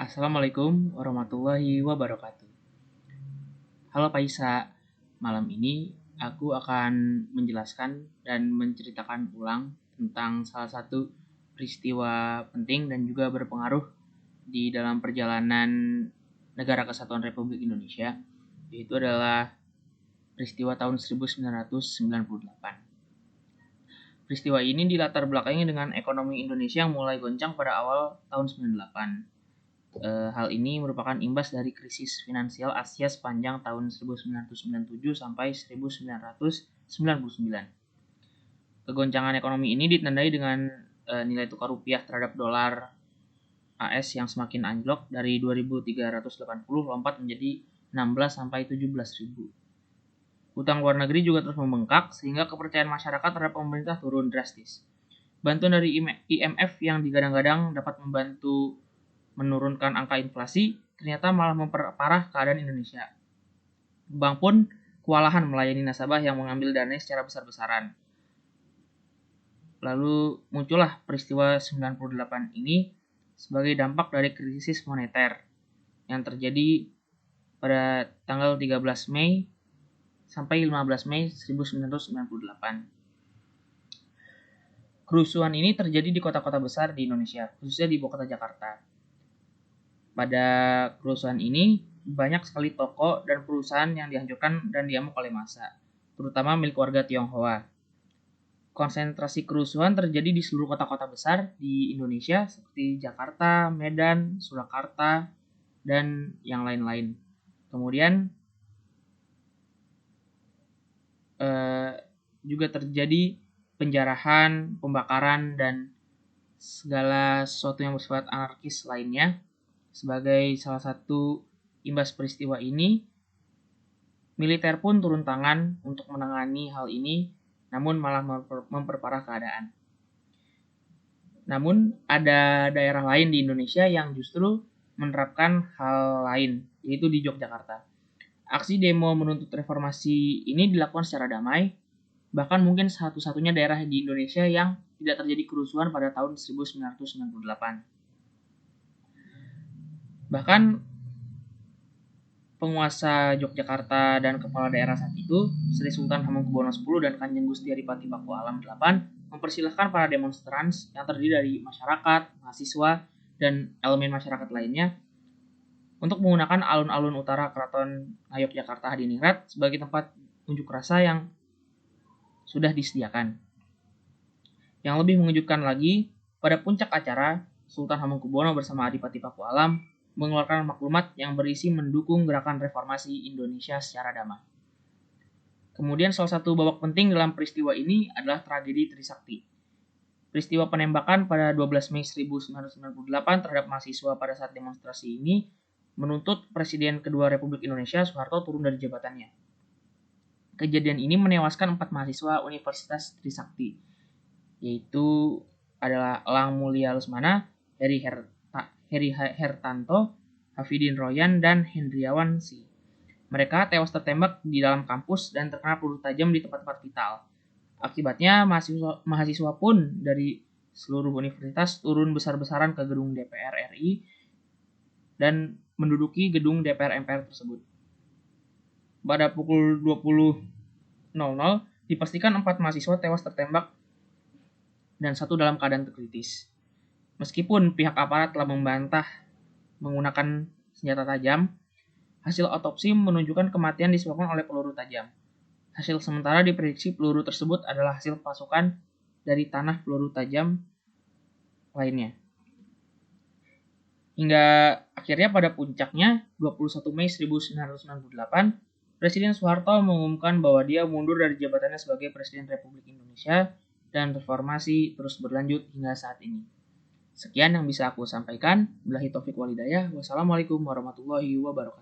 Assalamualaikum warahmatullahi wabarakatuh. Halo Paisa, malam ini aku akan menjelaskan dan menceritakan ulang tentang salah satu peristiwa penting dan juga berpengaruh di dalam perjalanan Negara Kesatuan Republik Indonesia, yaitu adalah peristiwa tahun 1998. Peristiwa ini dilatar belakangi dengan ekonomi Indonesia yang mulai goncang pada awal tahun 98. Hal ini merupakan imbas dari krisis finansial Asia sepanjang tahun 1997 sampai 1999. Kegoncangan ekonomi ini ditandai dengan nilai tukar rupiah terhadap dolar AS yang semakin anjlok dari 2.380 lompat menjadi 16 sampai 17.000. Utang luar negeri juga terus membengkak sehingga kepercayaan masyarakat terhadap pemerintah turun drastis. Bantuan dari IMF yang digadang-gadang dapat membantu menurunkan angka inflasi, ternyata malah memperparah keadaan Indonesia. Bank pun kewalahan melayani nasabah yang mengambil dana secara besar-besaran. Lalu muncullah peristiwa 98 ini sebagai dampak dari krisis moneter yang terjadi pada tanggal 13 Mei sampai 15 Mei 1998. Kerusuhan ini terjadi di kota-kota besar di Indonesia, khususnya di ibu kota Jakarta. Pada kerusuhan ini, banyak sekali toko dan perusahaan yang dihancurkan dan diamuk oleh massa, terutama milik warga Tionghoa. Konsentrasi kerusuhan terjadi di seluruh kota-kota besar di Indonesia seperti Jakarta, Medan, Surakarta, dan yang lain-lain. Kemudian juga terjadi penjarahan, pembakaran, dan segala sesuatu yang bersifat anarkis lainnya. Sebagai salah satu imbas peristiwa ini, militer pun turun tangan untuk menangani hal ini, namun malah memperparah keadaan. Namun, ada daerah lain di Indonesia yang justru menerapkan hal lain, yaitu di Yogyakarta. Aksi demo menuntut reformasi ini dilakukan secara damai, bahkan mungkin satu-satunya daerah di Indonesia yang tidak terjadi kerusuhan pada tahun 1998. Bahkan penguasa Yogyakarta dan kepala daerah saat itu, Sri Sultan Hamengkubuwono X dan Kanjeng Gusti Adipati Paku Alam VIII, mempersilahkan para demonstran yang terdiri dari masyarakat, mahasiswa, dan elemen masyarakat lainnya untuk menggunakan alun-alun utara Keraton Ngayogyakarta Hadiningrat sebagai tempat unjuk rasa yang sudah disediakan. Yang lebih mengejutkan lagi, pada puncak acara, Sultan Hamengkubuwono bersama Adipati Paku Alam mengeluarkan maklumat yang berisi mendukung gerakan reformasi Indonesia secara damai. Kemudian salah satu babak penting dalam peristiwa ini adalah tragedi Trisakti. Peristiwa penembakan pada 12 Mei 1998 terhadap mahasiswa pada saat demonstrasi ini menuntut Presiden kedua Republik Indonesia Soeharto turun dari jabatannya. Kejadian ini menewaskan 4 mahasiswa Universitas Trisakti, yaitu adalah Elang Mulia Lesmana, Heri Hertanto, Hafidin Royan, dan Hendriawan Si. Mereka tewas tertembak di dalam kampus dan terkena peluru tajam di tempat-tempat vital. Akibatnya mahasiswa pun dari seluruh universitas turun besar-besaran ke gedung DPR RI dan menduduki gedung DPR MPR tersebut. Pada pukul 20.00 dipastikan 4 mahasiswa tewas tertembak dan 1 dalam keadaan kritis. Meskipun pihak aparat telah membantah menggunakan senjata tajam, hasil otopsi menunjukkan kematian disebabkan oleh peluru tajam. Hasil sementara diprediksi peluru tersebut adalah hasil pasukan dari tanah peluru tajam lainnya. Hingga akhirnya pada puncaknya, 21 Mei 1998, Presiden Soeharto mengumumkan bahwa dia mundur dari jabatannya sebagai Presiden Republik Indonesia dan reformasi terus berlanjut hingga saat ini. Sekian yang bisa aku sampaikan. Billahi taufik wal hidayah. Wassalamualaikum warahmatullahi wabarakatuh.